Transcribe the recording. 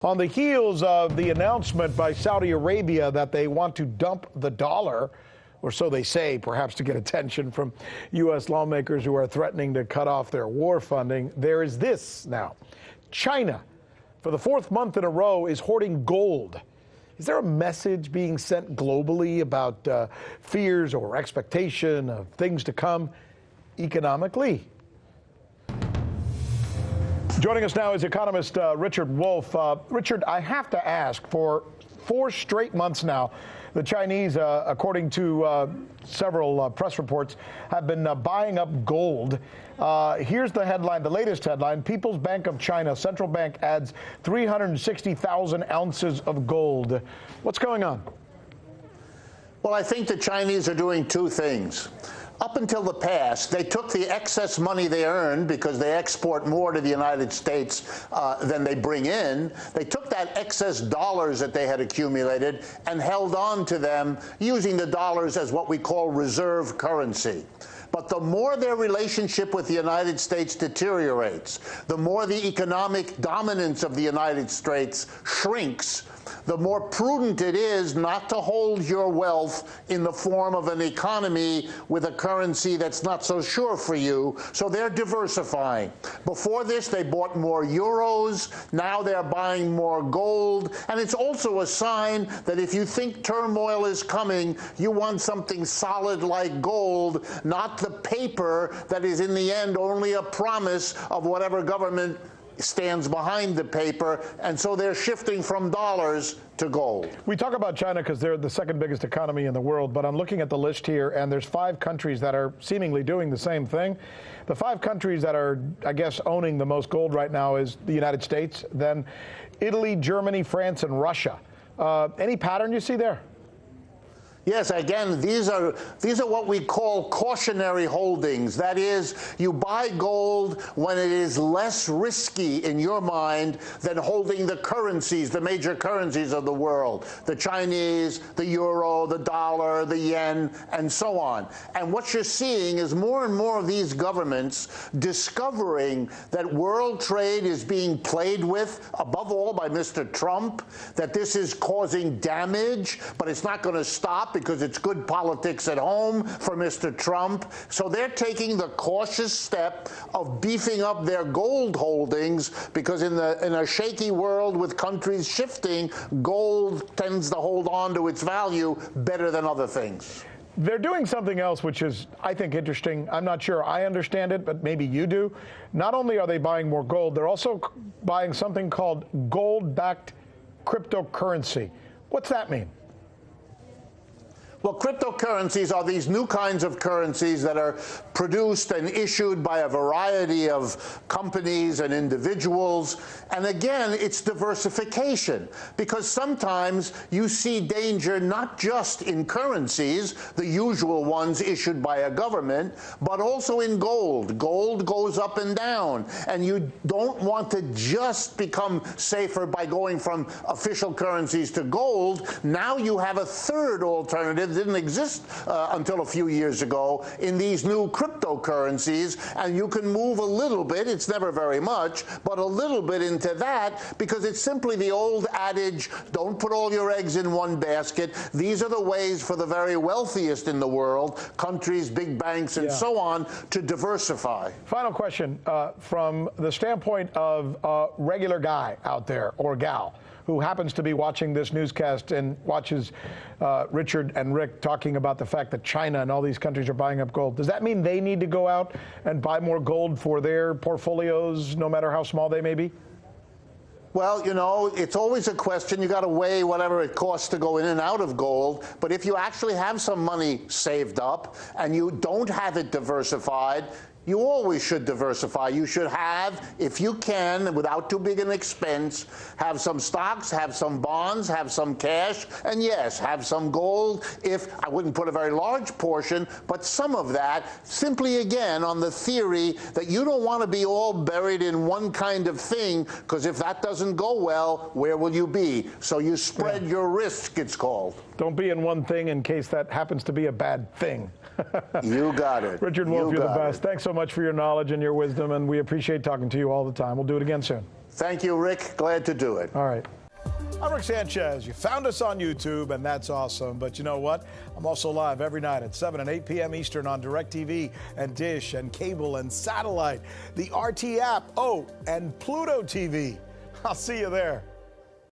On the heels of the announcement by Saudi Arabia that they want to dump the dollar, or so they say, perhaps to get attention from U.S. lawmakers who are threatening to cut off their war funding, there is this now. China, for the fourth month in a row, is hoarding gold. Is there a message being sent globally about fears or expectation of things to come economically? Joining us now is economist Richard Wolff. Richard, I have to ask, for 4 straight months now, the Chinese, according to several press reports, have been buying up gold. Here's the headline, the latest headline. People's Bank of China, central bank, adds 360,000 ounces of gold. What's going on? Well, I think the Chinese are doing 2 things. Up until the past, they took the excess money they earned because they export more to the United States than they bring in. They took that excess dollars that they had accumulated and held on to them, using the dollars as what we call reserve currency. But the more their relationship with the United States deteriorates, the more the economic dominance of the United States shrinks, the more prudent it is not to hold your wealth in the form of an economy with a currency that's not so sure for you. So they're diversifying. Before this, they bought more euros. Now they're buying more gold. And it's also a sign that if you think turmoil is coming, you want something solid like gold, not the paper that is in the end only a promise of whatever government stands behind the paper, and so they're shifting from dollars to gold. We talk about China because they're the second biggest economy in the world, but I'm looking at the list here, and there's 5 countries that are seemingly doing the same thing. The 5 countries that are, I guess, owning the most gold right now is the United States, then Italy, Germany, France, and Russia. Any pattern you see there? Yes, again, these are what we call cautionary holdings. That is, you buy gold when it is less risky in your mind than holding the currencies, the major currencies of the world, the Chinese, the euro, the dollar, the yen, and so on. And what you're seeing is more and more of these governments discovering that world trade is being played with, above all by Mr. Trump, that this is causing damage, but it's not going to stop because it's good politics at home for Mr. Trump. So they're taking the cautious step of beefing up their gold holdings because in a shaky world with countries shifting, gold tends to hold on to its value better than other things. They're doing something else which is, I think, interesting. I'm not sure I understand it, but maybe you do. Not only are they buying more gold, they're also buying something called gold-backed cryptocurrency. What's that mean? Well, cryptocurrencies are these new kinds of currencies that are produced and issued by a variety of companies and individuals. And again, it's diversification, because sometimes you see danger not just in currencies, the usual ones issued by a government, but also in gold. Gold goes up and down, and you don't want to just become safer by going from official currencies to gold. Now you have a third alternative didn't exist until a few years ago in these new cryptocurrencies, and you can move a little bit, it's never very much, but a little bit into that, because it's simply the old adage, don't put all your eggs in one basket. These are the ways for the very wealthiest in the world, countries, big banks, and so on, to diversify. Final question, from the standpoint of a regular guy out there, or gal, who happens to be watching this newscast and watches Richard and Rick talking about the fact that China and all these countries are buying up gold. Does that mean they need to go out and buy more gold for their portfolios, no matter how small they may be? Well, you know, it's always a question. You got to weigh whatever it costs to go in and out of gold. But if you actually have some money saved up and you don't have it diversified, you always should diversify. You should have, if you can, without too big an expense, have some stocks, have some bonds, have some cash, and yes, have some gold. If I wouldn't put a very large portion, but some of that, simply again on the theory that you don't want to be all buried in one kind of thing, because if that doesn't go well, where will you be? So you spread your risk, it's called. Don't be in one thing in case that happens to be a bad thing. You got it. Richard Wolff, you're the best. Thanks so much for your knowledge and your wisdom, and we appreciate talking to you all the time. We'll do it again soon. Thank you, Rick. Glad to do it. All right. I'm Rick Sanchez. You found us on YouTube, and that's awesome. But you know what? I'm also live every night at 7 and 8 p.m. Eastern on DirecTV and Dish and cable and satellite, the RT app, and Pluto TV. I'll see you there.